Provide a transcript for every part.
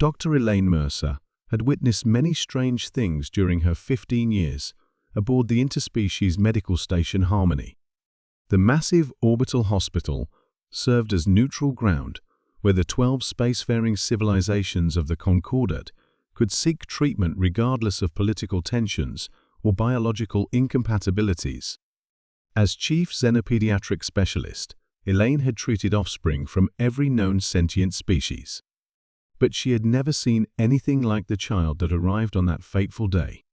Dr. Elaine Mercer had witnessed many strange things during her 15 years aboard the interspecies medical station Harmony. The massive orbital hospital served as neutral ground where the 12 spacefaring civilizations of the Concordat could seek treatment regardless of political tensions or biological incompatibilities. As chief xenopediatric specialist, Elaine had treated offspring from every known sentient species. But she had never seen anything like the child that arrived on that fateful day.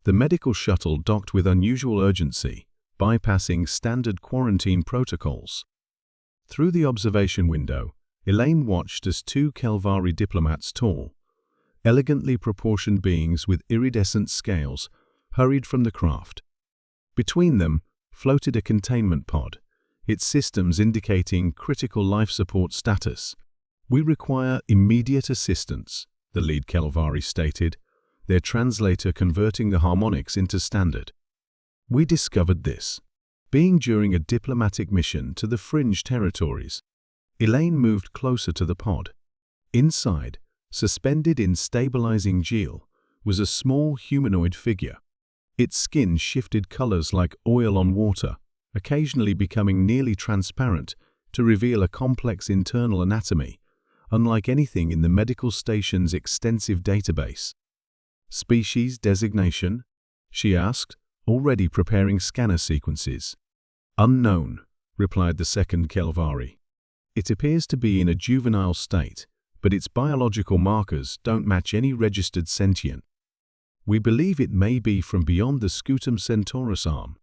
The medical shuttle docked with unusual urgency, bypassing standard quarantine protocols. Through the observation window, Elaine watched as two Kelvari diplomats, tall, elegantly proportioned beings with iridescent scales, hurried from the craft. Between them floated a containment pod, its systems indicating critical life support status. "We require immediate assistance," the lead Kelvari stated, their translator converting the harmonics into standard. "We discovered this being during a diplomatic mission to the fringe territories." Elaine moved closer to the pod. Inside, suspended in stabilizing gel, was a small humanoid figure. Its skin shifted colors like oil on water, occasionally becoming nearly transparent to reveal a complex internal anatomy, unlike anything in the medical station's extensive database. "Species designation?" she asked, already preparing scanner sequences. "Unknown," replied the second Kelvari. "It appears to be in a juvenile state, but its biological markers don't match any registered sentient. We believe it may be from beyond the Scutum Centaurus arm."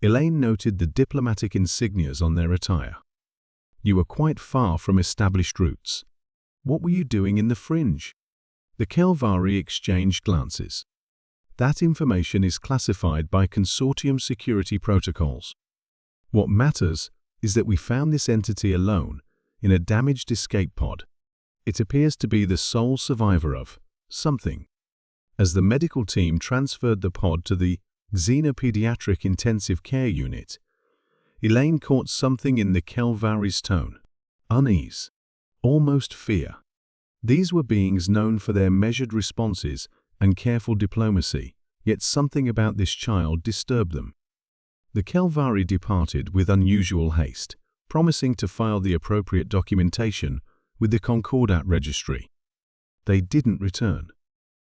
Elaine noted the diplomatic insignias on their attire. "You were quite far from established roots. What were you doing in the fringe?" The Kelvari exchanged glances. "That information is classified by consortium security protocols. What matters is that we found this entity alone in a damaged escape pod. It appears to be the sole survivor of something." As the medical team transferred the pod to the Xenopediatric Intensive Care Unit, Elaine caught something in the Kelvari's tone. Unease. Almost fear. These were beings known for their measured responses and careful diplomacy, yet something about this child disturbed them. The Kelvari departed with unusual haste, promising to file the appropriate documentation with the Concordat registry. They didn't return.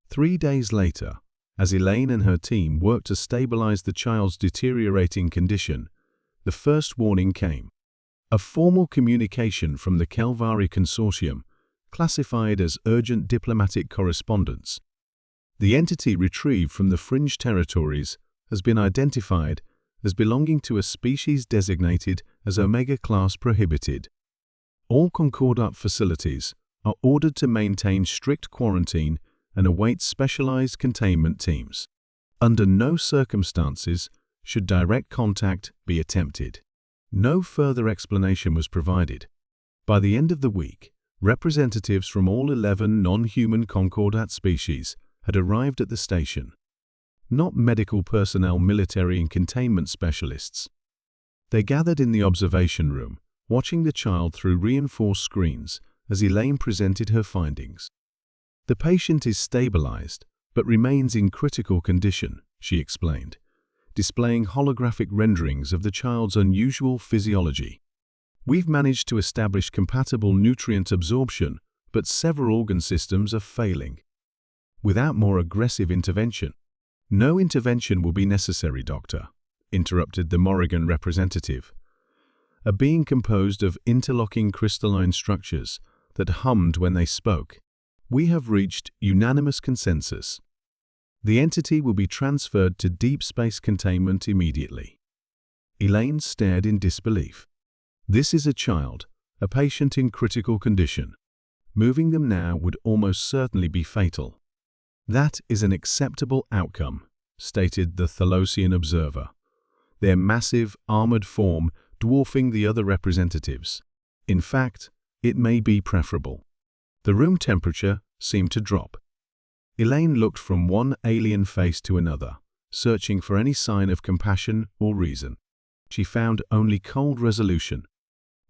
3 days later, as Elaine and her team worked to stabilize the child's deteriorating condition, the first warning came. A formal communication from the Kelvari Consortium, classified as urgent diplomatic correspondence. The entity retrieved from the fringe territories has been identified as belonging to a species designated as Omega-class prohibited. All Concordat facilities are ordered to maintain strict quarantine and await specialized containment teams. Under no circumstances should direct contact be attempted. No further explanation was provided. By the end of the week, representatives from all 11 non-human Concordat species had arrived at the station. Not medical personnel, military and containment specialists. They gathered in the observation room, watching the child through reinforced screens as Elaine presented her findings. "The patient is stabilized, but remains in critical condition," she explained, displaying holographic renderings of the child's unusual physiology. "We've managed to establish compatible nutrient absorption, but several organ systems are failing. Without more aggressive intervention." "No intervention will be necessary, Doctor," interrupted the Morrigan representative. A being composed of interlocking crystalline structures that hummed when they spoke. "We have reached unanimous consensus. The entity will be transferred to deep space containment immediately." Elaine stared in disbelief. This is a child, a patient in critical condition. Moving them now would almost certainly be fatal. "That is an acceptable outcome," stated the Thalosian observer, their massive, armored form dwarfing the other representatives. "In fact, it may be preferable." The room temperature seemed to drop. Elaine looked from one alien face to another, searching for any sign of compassion or reason. She found only cold resolution.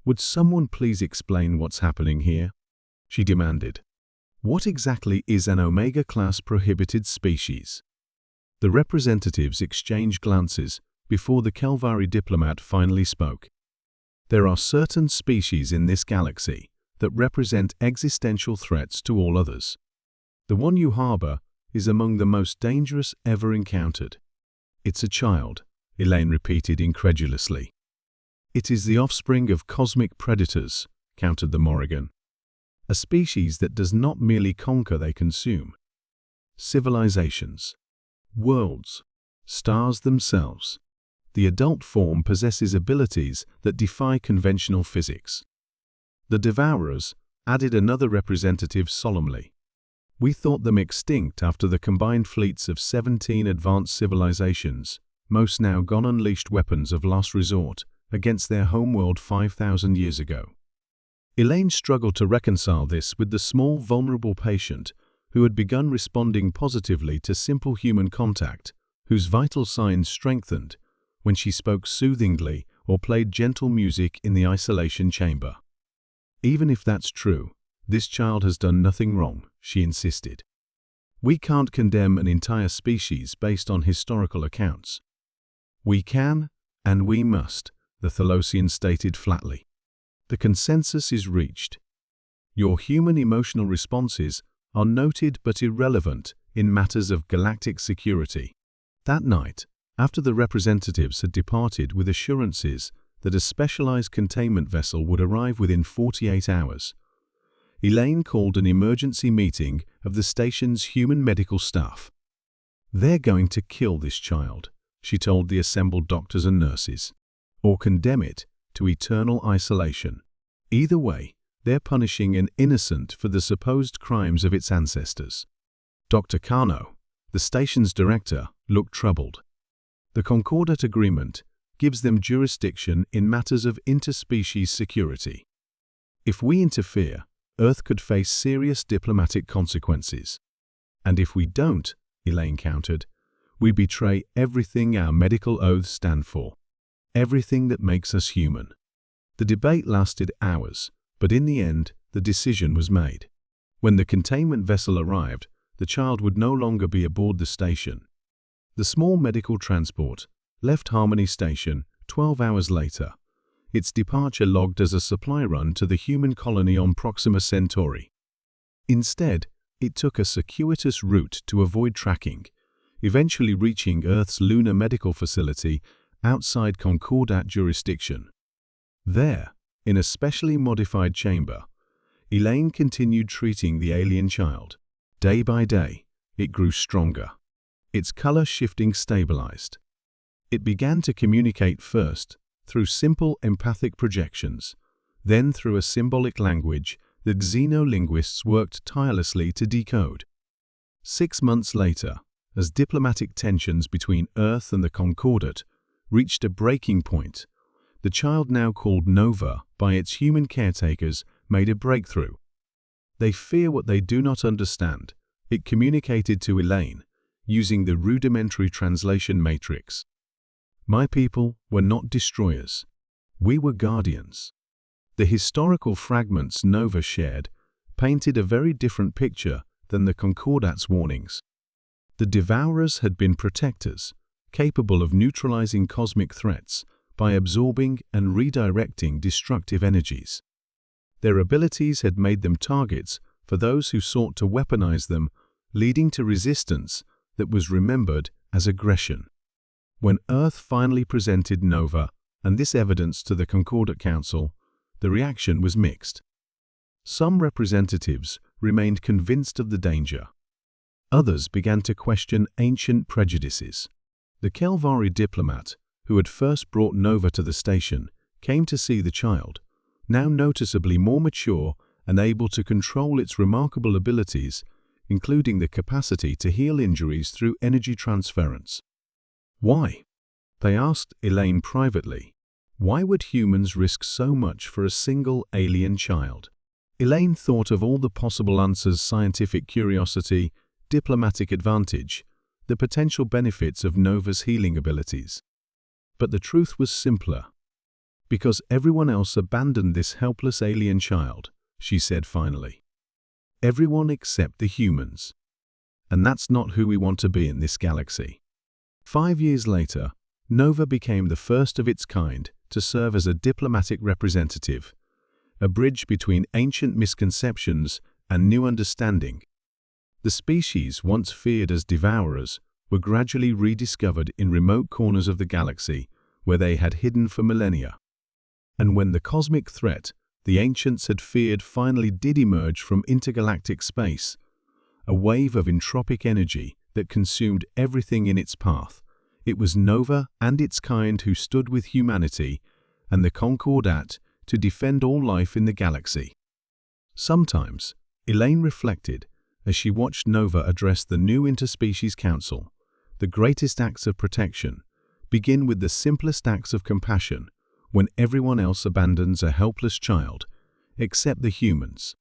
"Would someone please explain what's happening here?" she demanded. What exactly is an Omega-class prohibited species? The representatives exchanged glances before the Kelvari diplomat finally spoke. There are certain species in this galaxy that represent existential threats to all others. The one you harbor is among the most dangerous ever encountered. It's a child, Elaine repeated incredulously. It is the offspring of cosmic predators, countered the Morrigan. A species that does not merely conquer, they consume. Civilizations, worlds, stars themselves. The adult form possesses abilities that defy conventional physics. The Devourers, added another representative solemnly. We thought them extinct after the combined fleets of 17 advanced civilizations, most now gone, unleashed weapons of last resort against their homeworld 5,000 years ago. Elaine struggled to reconcile this with the small, vulnerable patient who had begun responding positively to simple human contact, whose vital signs strengthened when she spoke soothingly or played gentle music in the isolation chamber. Even if that's true, this child has done nothing wrong, she insisted. We can't condemn an entire species based on historical accounts. We can, and we must, the Thalosian stated flatly. The consensus is reached. Your human emotional responses are noted but irrelevant in matters of galactic security. That night, after the representatives had departed with assurances that a specialized containment vessel would arrive within 48 hours, Elaine called an emergency meeting of the station's human medical staff. They're going to kill this child, she told the assembled doctors and nurses, or condemn it to eternal isolation. Either way, they're punishing an innocent for the supposed crimes of its ancestors. Dr. Kano, the station's director, looked troubled. The Concordat Agreement gives them jurisdiction in matters of interspecies security. If we interfere, Earth could face serious diplomatic consequences. And if we don't, Elaine countered, we betray everything our medical oaths stand for. Everything that makes us human. The debate lasted hours, but in the end, the decision was made. When the containment vessel arrived, the child would no longer be aboard the station. The small medical transport left Harmony Station 12 hours later, its departure logged as a supply run to the human colony on Proxima Centauri. Instead, it took a circuitous route to avoid tracking, eventually reaching Earth's lunar medical facility outside Concordat jurisdiction. There, in a specially modified chamber, Elaine continued treating the alien child. Day by day, it grew stronger. Its color shifting stabilized. It began to communicate first through simple empathic projections, then through a symbolic language that xenolinguists worked tirelessly to decode. 6 months later, as diplomatic tensions between Earth and the Concordat reached a breaking point, the child now called Nova by its human caretakers made a breakthrough. They fear what they do not understand, it communicated to Elaine, using the rudimentary translation matrix. My people were not destroyers. We were guardians. The historical fragments Nova shared painted a very different picture than the Concordat's warnings. The Devourers had been protectors, capable of neutralizing cosmic threats by absorbing and redirecting destructive energies. Their abilities had made them targets for those who sought to weaponize them, leading to resistance that was remembered as aggression. When Earth finally presented Nova and this evidence to the Concordat Council, the reaction was mixed. Some representatives remained convinced of the danger. Others began to question ancient prejudices. The Kelvari diplomat, who had first brought Nova to the station, came to see the child, now noticeably more mature and able to control its remarkable abilities, including the capacity to heal injuries through energy transference. Why? They asked Elaine privately. Why would humans risk so much for a single alien child? Elaine thought of all the possible answers: scientific curiosity, diplomatic advantage, the potential benefits of Nova's healing abilities. But the truth was simpler. Because everyone else abandoned this helpless alien child, she said finally. Everyone except the humans. And that's not who we want to be in this galaxy. 5 years later, Nova became the first of its kind to serve as a diplomatic representative, a bridge between ancient misconceptions and new understanding. The species once feared as devourers were gradually rediscovered in remote corners of the galaxy where they had hidden for millennia. And when the cosmic threat the ancients had feared finally did emerge from intergalactic space, a wave of entropic energy that consumed everything in its path, it was Nova and its kind who stood with humanity and the Concordat to defend all life in the galaxy. Sometimes, Elaine reflected as she watched Nova address the new Interspecies Council, the greatest acts of protection begin with the simplest acts of compassion when everyone else abandons a helpless child, except the humans.